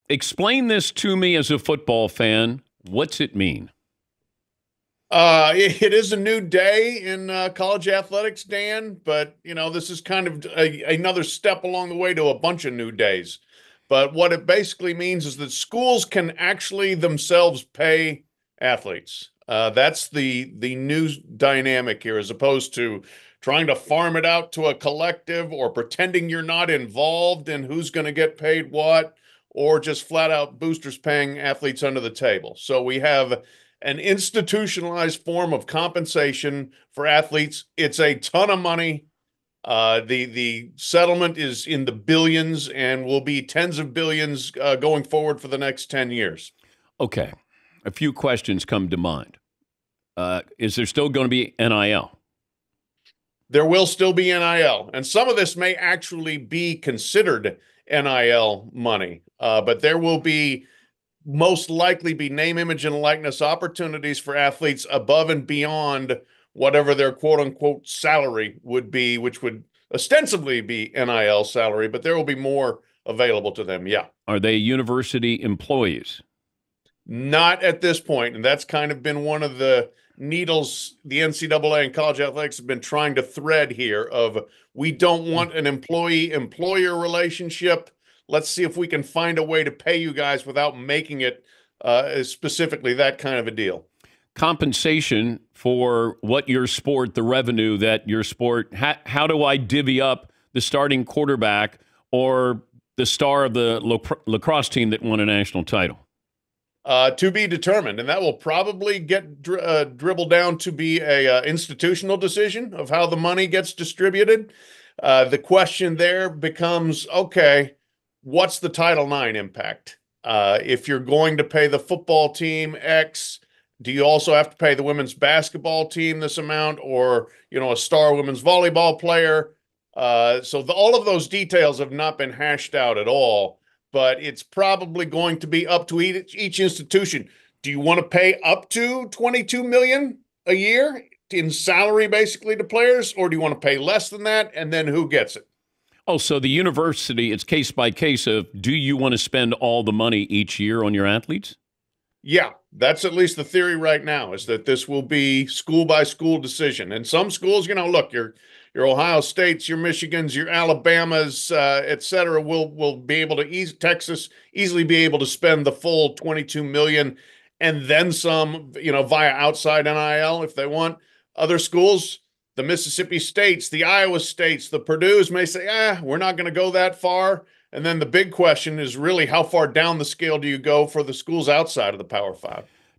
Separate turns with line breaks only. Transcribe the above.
Explain this to me as a football fan. What's it mean?
It is a new day in college athletics, Dan, but this is kind of another step along the way to a bunch of new days. But what it basically means is that schools can actually themselves pay athletes. That's the new dynamic here, as opposed to trying to farm it out to a collective or pretending you're not involved in who's going to get paid what, or just flat out boosters paying athletes under the table. So we have an institutionalized form of compensation for athletes. It's a ton of money. The settlement is in the billions and will be tens of billions going forward for the next 10 years.
Okay. A few questions come to mind. Is there still going to be NIL?
There will still be NIL, and some of this may actually be considered NIL money, but there will be most likely be name, image, and likeness opportunities for athletes above and beyond whatever their quote unquote salary would be, which would ostensibly be NIL salary, but there will be more available to them. Yeah.
Are they university employees?
Not at this point. And that's kind of been one of the needles the NCAA and college athletics have been trying to thread here of we don't want an employee-employer relationship. Let's see if we can find a way to pay you guys without making it specifically that kind of a deal.
Compensation for what your sport, the revenue that your sport, how do I divvy up the starting quarterback or the star of the lacrosse team that won a national title?
To be determined, and that will probably get dribbled down to be a institutional decision of how the money gets distributed. The question there becomes, okay, what's the Title IX impact? If you're going to pay the football team X, do you also have to pay the women's basketball team this amount, or a star women's volleyball player? So all of those details have not been hashed out at all. But it's probably going to be up to each institution. Do you want to pay up to $22 million a year in salary, basically, to players, or do you want to pay less than that, and then who gets it?
Oh, so the university, it's case by case of, do you want to spend all the money each year on your athletes?
Yeah, that's at least the theory right now, is that this will be school by school decision. And some schools, look, your Ohio States, your Michigans, your Alabamas, et cetera, will be able to Texas easily be able to spend the full 22 million and then some, via outside NIL if they want. Other schools, the Mississippi States, the Iowa States, the Purdue's may say, we're not going to go that far. And then the big question is really how far down the scale do you go for the schools outside of the Power Five?